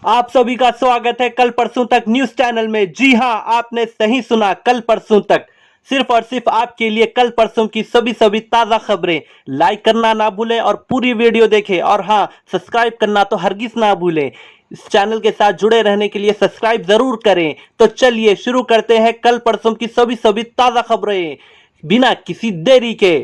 आप सभी का स्वागत है कल परसों तक न्यूज चैनल में। जी हां, आपने सही सुना, कल परसों तक सिर्फ और सिर्फ आपके लिए कल परसों की सभी ताजा खबरें। लाइक करना ना भूलें और पूरी वीडियो देखें, और हां, सब्सक्राइब करना तो हरगिज ना भूलें। इस चैनल के साथ जुड़े रहने के लिए सब्सक्राइब जरूर करें। तो चलिए शुरू करते हैं कल परसों की सभी ताजा खबरें बिना किसी देरी के।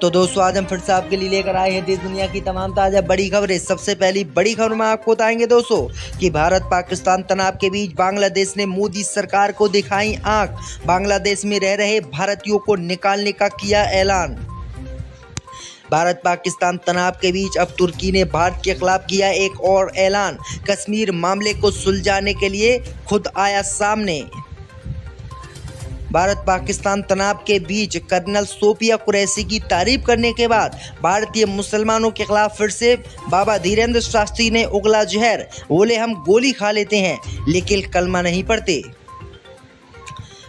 तो दोस्तों आज हम फिर से आपके लिए लेकर आए हैं देश दुनिया की तमाम ताजा बड़ी खबरें। सबसे पहली बड़ी खबर में आपको बताएंगे दोस्तों कि भारत पाकिस्तान तनाव के बीच बांग्लादेश ने मोदी सरकार को दिखाई आंख। बांग्लादेश में रह रहे भारतीयों को निकालने का किया ऐलान। भारत पाकिस्तान तनाव के बीच अब तुर्की ने भारत के खिलाफ किया एक और ऐलान। कश्मीर मामले को सुलझाने के लिए खुद आया सामने। भारत पाकिस्तान तनाव के बीच कर्नल सोफिया कुरैशी की तारीफ करने के बाद भारतीय मुसलमानों के खिलाफ फिर से बाबा धीरेन्द्र शास्त्री ने उगला जहर। बोले हम गोली खा लेते हैं लेकिन कलमा नहीं पढ़ते।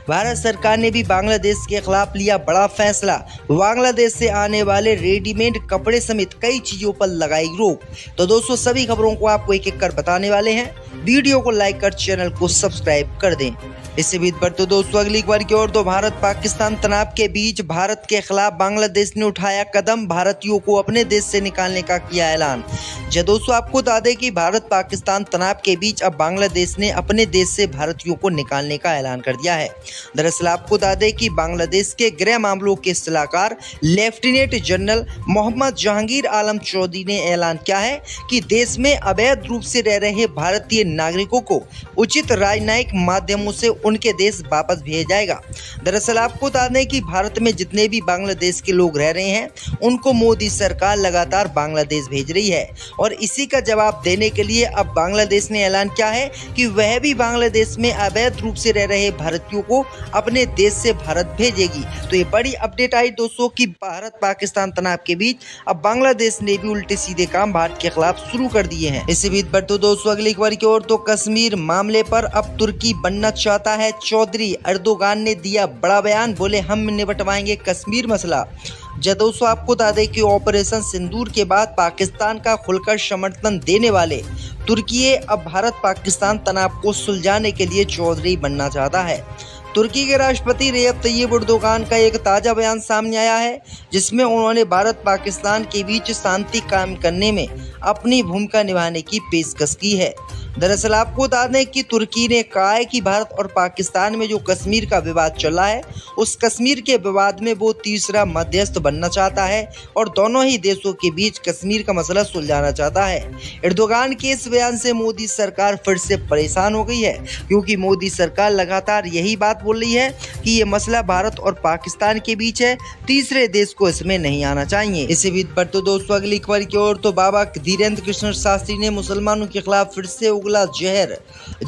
भारत सरकार ने भी बांग्लादेश के खिलाफ लिया बड़ा फैसला। बांग्लादेश से आने वाले रेडीमेड कपड़े समेत कई चीजों पर लगाई रोक। तो दोस्तों सभी खबरों को आपको एक एक कर बताने वाले हैं। वीडियो को लाइक कर चैनल को सब्सक्राइब कर दें। इससे भी बढ़ते दोस्तों अगली खबर की ओर। तो भारत पाकिस्तान तनाव के बीच भारत के खिलाफ बांग्लादेश ने उठाया कदम। भारतीयों को अपने देश से निकालने का किया ऐलान। जी दोस्तों आपको बता दें कि भारत पाकिस्तान तनाव के बीच अब बांग्लादेश ने अपने देश से भारतीयों को निकालने का ऐलान कर दिया है। दरअसल आपको बता दें कि बांग्लादेश के गृह मामलों के सलाहकार लेफ्टिनेंट जनरल मोहम्मद जहांगीर आलम चौधरी ने ऐलान किया है कि देश में अवैध रूप से रह रहे भारतीय नागरिकों को उचित राजनयिक माध्यमों से उनके देश वापस भेजा जाएगा। दरअसल आपको बता दें कि भारत में जितने भी बांग्लादेश के लोग रह रहे हैं उनको मोदी सरकार लगातार बांग्लादेश भेज रही है, और इसी का जवाब देने के लिए अब बांग्लादेश ने ऐलान किया है कि वह भी बांग्लादेश में अवैध रूप से रह रहे भारतीयों को अपने देश से भारत भेजेगी। तो ये बड़ी अपडेट आई दोस्तों कि भारत पाकिस्तान तनाव के बीच अब बांग्लादेश ने भी उल्टे सीधे काम भारत के खिलाफ शुरू कर दिए हैं। इसी बीच बढ़ते दोस्तों अगली खबर की ओर। तो कश्मीर मामले पर अब तुर्की बनना चाहता है चौधरी। अर्दोगान ने दिया बड़ा बयान। बोले हम निपटवाएंगे कश्मीर मसला। दोस्तों आपको बता दें कि ऑपरेशन सिंदूर के बाद पाकिस्तान का खुलकर समर्थन देने वाले तुर्की अब भारत पाकिस्तान तनाव को सुलझाने के लिए चौधरी बनना चाहता है। तुर्की के राष्ट्रपति रेजब तैयब एर्दोगान का एक ताज़ा बयान सामने आया है जिसमें उन्होंने भारत पाकिस्तान के बीच शांति कायम करने में अपनी भूमिका निभाने की पेशकश की है। दरअसल आपको बता दें कि तुर्की ने कहा है कि भारत और पाकिस्तान में जो कश्मीर का विवाद चला है उस कश्मीर के विवाद में वो तीसरा मध्यस्थ बनना चाहता है और दोनों ही देशों के बीच कश्मीर का मसला सुलझाना चाहता है। एर्दोगान के इस बयान से मोदी सरकार फिर से परेशान हो गई है, क्योंकि मोदी सरकार लगातार यही बात बोल रही है कि ये मसला भारत और पाकिस्तान के बीच है, तीसरे देश को इसमें नहीं आना चाहिए। इसी बीच बढ़ते दोस्तों अगली खबर की ओर। तो बाबा धीरेन्द्र कृष्ण शास्त्री ने मुसलमानों के खिलाफ फिर से उगला जहर।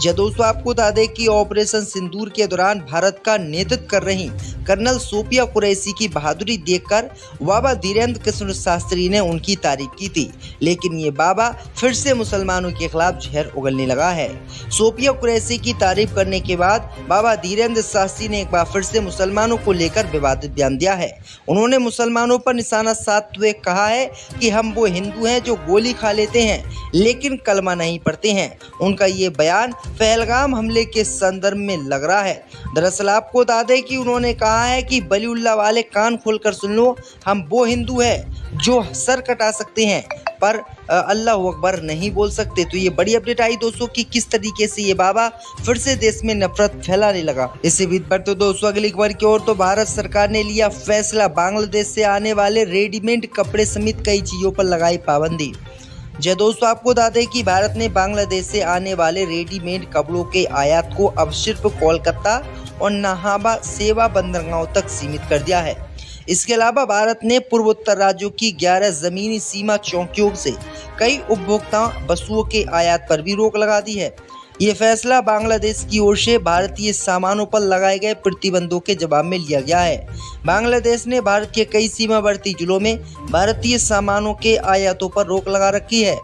दोस्तों आपको बता दें कि ऑपरेशन सिंदूर के दौरान भारत का नेतृत्व कर रही कर्नल सोफिया कुरैशी की बहादुरी देखकर बाबा धीरेन्द्र कृष्ण शास्त्री ने उनकी तारीफ की थी, लेकिन ये बाबा फिर से मुसलमानों के खिलाफ जहर उगलने लगा है। सोफिया कुरैशी की तारीफ करने के बाद बाबा धीरेन्द्र शास्त्री ने एक बार फिर से मुसलमानों को लेकर विवादित बयान दिया है। उन्होंने मुसलमानों पर निशाना साधते हुए कहा है कि हम वो हिंदू हैं जो गोली खा लेते हैं लेकिन कलमा नहीं पढ़ते हैं। उनका ये बयान पहलगाम हमले के संदर्भ में लग रहा है। दरअसल आपको बता दें कि उन्होंने कहा है कि बलीउल्लाह वाले कान खोलकर सुन लो, हम वो हिंदू हैं जो सर कटा सकते हैं पर अल्लाह अकबर नहीं बोल सकते। तो ये बड़ी अपडेट आई दोस्तों कि किस तरीके से ये बाबा फिर से देश में नफरत फैलाने लगा। इसी बीच बढ़ते दोस्तों अगली खबर की ओर। तो भारत सरकार ने लिया फैसला, बांग्लादेश से आने वाले रेडीमेड कपड़े समेत कई चीजों पर लगाई पाबंदी। दोस्तों आपको बता दें कि भारत ने बांग्लादेश से आने वाले रेडीमेड कपड़ों के आयात को अब सिर्फ कोलकाता और नाहबा सेवा बंदरगाहों तक सीमित कर दिया है। इसके अलावा भारत ने पूर्वोत्तर राज्यों की 11 जमीनी सीमा चौकियों से कई उपभोक्ता वस्तुओं के आयात पर भी रोक लगा दी है। ये फैसला बांग्लादेश की ओर से भारतीय सामानों पर लगाए गए प्रतिबंधों के जवाब में लिया गया है। बांग्लादेश ने भारत के कई सीमावर्ती जिलों में भारतीय सामानों के आयातों पर रोक लगा रखी है।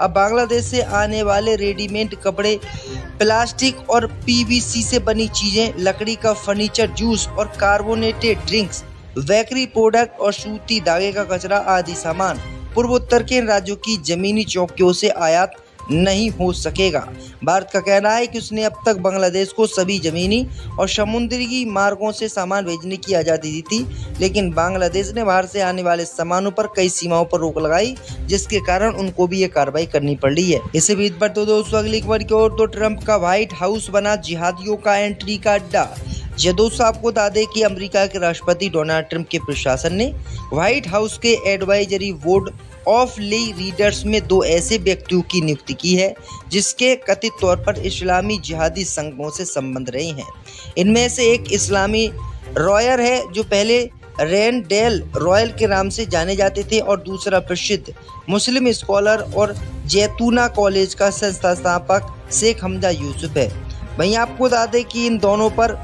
अब बांग्लादेश से आने वाले रेडीमेड कपड़े, प्लास्टिक और पीवीसी से बनी चीजें, लकड़ी का फर्नीचर, जूस और कार्बोनेटेड ड्रिंक्स, बेकरी प्रोडक्ट और सूती धागे का कचरा आदि सामान पूर्वोत्तर के राज्यों की जमीनी चौकियों से आयात नहीं हो सकेगा। भारत का कहना है कि उसने अब तक बांग्लादेश को सभी जमीनी और समुद्री मार्गों से सामान भेजने की आज़ादी दी थी, लेकिन बांग्लादेश ने बाहर से आने वाले सामानों पर कई सीमाओं पर रोक लगाई, जिसके कारण उनको भी ये कार्रवाई करनी पड़ रही है। इसी बीच पर तो दोस्तों अगली खबर की ओर तो ट्रंप का व्हाइट हाउस बना जिहादियों का एंट्री का अड्डा। दोस्तों आपको बता दें कि अमेरिका के राष्ट्रपति डोनाल्ड ट्रंप के प्रशासन ने व्हाइट हाउस के advisory board of lay leaders में 2 ऐसे व्यक्तियों की नियुक्ति की है जिसके कथित तौर पर इस्लामी जिहादी संघों से संबंध रहे हैं। इनमें से एक इस्लामी रॉयर है जो पहले रेंडेल रॉयल के नाम से जाने जाते थे और दूसरा प्रसिद्ध मुस्लिम स्कॉलर और जैतूना कॉलेज का संस्थापक शेख हमजा यूसुफ है। वहीं आपको बता दें कि इन दोनों पर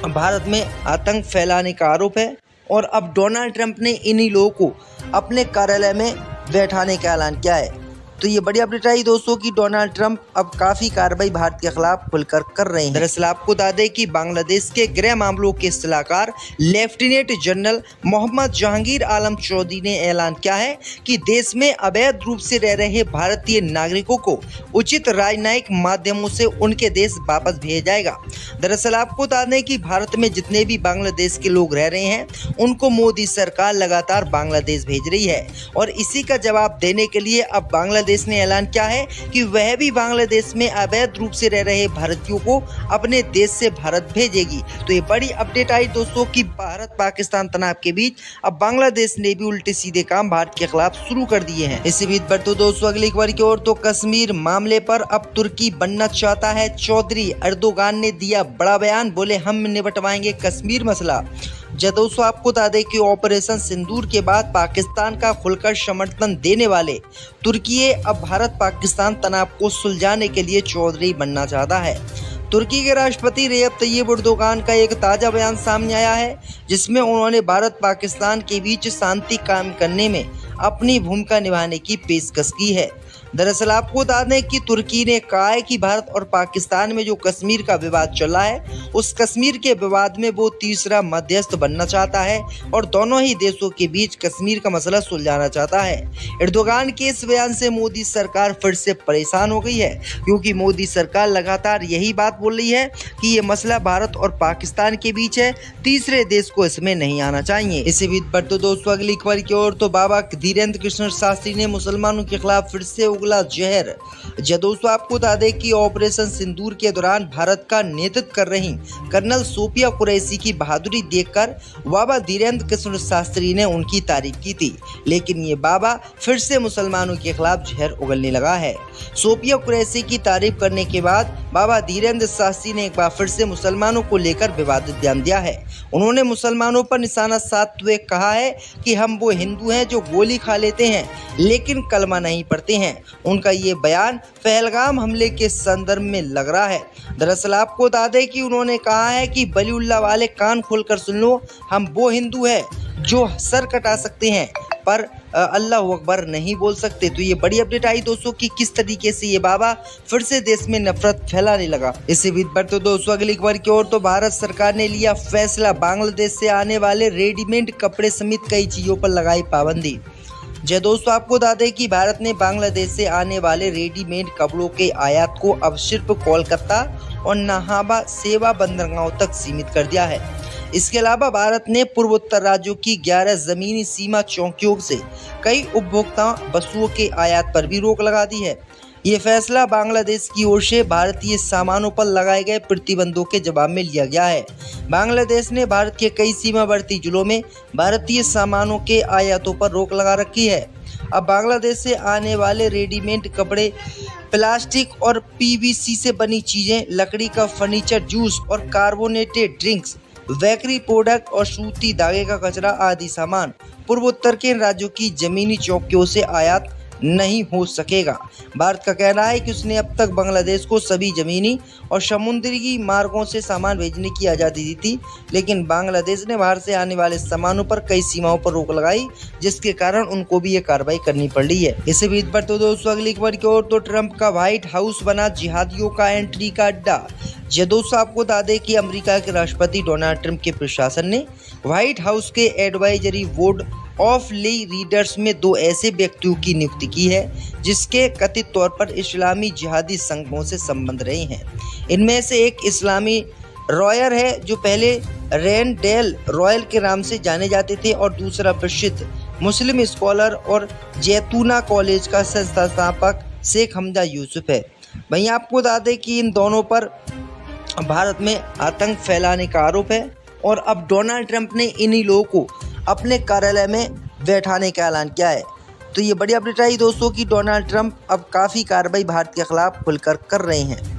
भारत में आतंक फैलाने का आरोप है और अब डोनाल्ड ट्रंप ने इन्हीं लोगों को अपने कार्यालय में बैठाने का ऐलान किया है। तो ये बड़ी अपडेट आई दोस्तों कि डोनाल्ड ट्रंप अब काफ़ी कार्रवाई भारत के खिलाफ खुलकर कर रहे हैं। दरअसल आपको बता दें कि बांग्लादेश के गृह मामलों के सलाहकार लेफ्टिनेंट जनरल मोहम्मद जहांगीर आलम चौधरी ने ऐलान किया है कि देश में अवैध रूप से रह रहे भारतीय नागरिकों को उचित राजनयिक माध्यमों से उनके देश वापस भेजा जाएगा। दरअसल आपको बता दें कि भारत में जितने भी बांग्लादेश के लोग रह रहे हैं उनको मोदी सरकार लगातार बांग्लादेश भेज रही है और इसी का जवाब देने के लिए अब बांग्लादेश ने ऐलान किया है कि वह भी बांग्लादेश में अवैध रूप से रह रहे भारतीयों को अपने देश से भारत भेजेगी। तो ये बड़ी अपडेट आई दोस्तों कि भारत पाकिस्तान तनाव के बीच अब बांग्लादेश ने भी उल्टे सीधे काम भारत के खिलाफ शुरू कर दिए हैं। इसी बीच पर तो दोस्तों अगली खबर की ओर तो कश्मीर मामले पर अब तुर्की बनना चाहता है चौधरी। अर्दोगान ने दिया बड़ा बयान, बोले हम निपटवाएंगे कश्मीर मसला। दोस्तों आपको बता दें कि ऑपरेशन सिंदूर के बाद पाकिस्तान का खुलकर समर्थन देने वाले तुर्की अब भारत पाकिस्तान तनाव को सुलझाने के लिए चौधरी बनना चाहता है। तुर्की के राष्ट्रपति रजब तैयब एर्दोगान का एक ताज़ा बयान सामने आया है जिसमें उन्होंने भारत पाकिस्तान के बीच शांति कायम करने में अपनी भूमिका निभाने की पेशकश की है। दरअसल आपको बता दें कि तुर्की ने कहा है कि भारत और पाकिस्तान में जो कश्मीर का विवाद चला है उस कश्मीर के विवाद में वो तीसरा मध्यस्थ बनना चाहता है और दोनों ही देशों के बीच कश्मीर का मसला सुलझाना चाहता है। एर्दोगान के इस बयान से मोदी सरकार फिर से परेशान हो गई है क्योंकि मोदी सरकार लगातार यही बात बोल रही है कि ये मसला भारत और पाकिस्तान के बीच है, तीसरे देश को इसमें नहीं आना चाहिए। इसी बीच पर तो दोस्तों अगली खबर की ओर तो बाबा धीरेन्द्र कृष्ण शास्त्री ने मुसलमानों के खिलाफ फिर से उगला जहर। दोस्तों आपको बता दें कि ऑपरेशन सिंदूर के दौरान भारत का नेतृत्व कर रही कर्नल सोफिया कुरैशी की बहादुरी देखकर बाबा धीरेन्द्र कृष्ण शास्त्री ने उनकी तारीफ की थी, लेकिन ये बाबा फिर से मुसलमानों के खिलाफ जहर उगलने लगा है। सोफिया कुरैशी की तारीफ करने के बाद बाबा धीरेन्द्र शास्त्री ने एक बार फिर से मुसलमानों को लेकर विवादित बयान दिया है। उन्होंने मुसलमानों पर निशाना साधते हुए कहा है कि हम वो हिंदू हैं जो गोली खा लेते हैं लेकिन कलमा नहीं पढ़ते हैं। उनका ये बयान पहलगाम हमले के संदर्भ में लग रहा है। दरअसल आपको बता दें कि उन्होंने कहा है कि बलीउल्लाह वाले कान खोलकर सुन लो, हम वो हिंदू हैं जो सर कटा सकते हैं पर अल्लाह अकबर नहीं बोल सकते। तो ये बड़ी अपडेट आई दोस्तों कि किस तरीके से ये बाबा फिर से देश में नफरत फैलाने लगा। इसी बीच पर तो दोस्तों अगली खबर की ओर तो भारत सरकार ने लिया फैसला, बांग्लादेश से आने वाले रेडीमेड कपड़े समेत कई चीज़ों पर लगाई पाबंदी। दोस्तों आपको बता दें कि भारत ने बांग्लादेश से आने वाले रेडीमेड कपड़ों के आयात को अब सिर्फ कोलकाता और नाहबा सेवा बंदरगाहों तक सीमित कर दिया है। इसके अलावा भारत ने पूर्वोत्तर राज्यों की 11 जमीनी सीमा चौकियों से कई उपभोक्ता वस्तुओं के आयात पर भी रोक लगा दी है। ये फैसला बांग्लादेश की ओर से भारतीय सामानों पर लगाए गए प्रतिबंधों के जवाब में लिया गया है। बांग्लादेश ने भारत के कई सीमावर्ती जिलों में भारतीय सामानों के आयातों पर रोक लगा रखी है। अब बांग्लादेश से आने वाले रेडीमेड कपड़े, प्लास्टिक और पीवीसी से बनी चीज़ें, लकड़ी का फर्नीचर, जूस और कार्बोनेटेड ड्रिंक्स, बेकरी प्रोडक्ट और सूती धागे का कचरा आदि सामान पूर्वोत्तर के राज्यों की जमीनी चौकियों से आयात नहीं हो सकेगा। भारत का कहना है कि उसने अब तक बांग्लादेश को सभी जमीनी और समुद्री मार्गों से सामान भेजने की आज़ादी दी थी, लेकिन बांग्लादेश ने बाहर से आने वाले सामानों पर कई सीमाओं पर रोक लगाई, जिसके कारण उनको भी ये कार्रवाई करनी पड़ रही है। इसी बीच पर तो दोस्तों अगली खबर की ओर तो ट्रंप का व्हाइट हाउस बना जिहादियों का एंट्री का अड्डा। दोस्तों आपको बता दें कि अमेरिका के राष्ट्रपति डोनाल्ड ट्रंप के प्रशासन ने व्हाइट हाउस के advisory board of lay leaders में 2 ऐसे व्यक्तियों की नियुक्ति की है जिसके कथित तौर पर इस्लामी जिहादी संघों से संबंध रहे हैं। इनमें से एक इस्लामी रॉयर है जो पहले रेंडेल रॉयल के नाम से जाने जाते थे और दूसरा प्रसिद्ध मुस्लिम स्कॉलर और जैतूना कॉलेज का संस्थापक शेख हमजा यूसुफ है। वहीं आपको बता दें कि इन दोनों पर भारत में आतंक फैलाने का आरोप है और अब डोनाल्ड ट्रंप ने इन्हीं लोगों को अपने कार्यालय में बैठाने का ऐलान किया है। तो ये बड़ी अपडेट आई दोस्तों कि डोनाल्ड ट्रंप अब काफ़ी कार्रवाई भारत के खिलाफ खुलकर कर रहे हैं।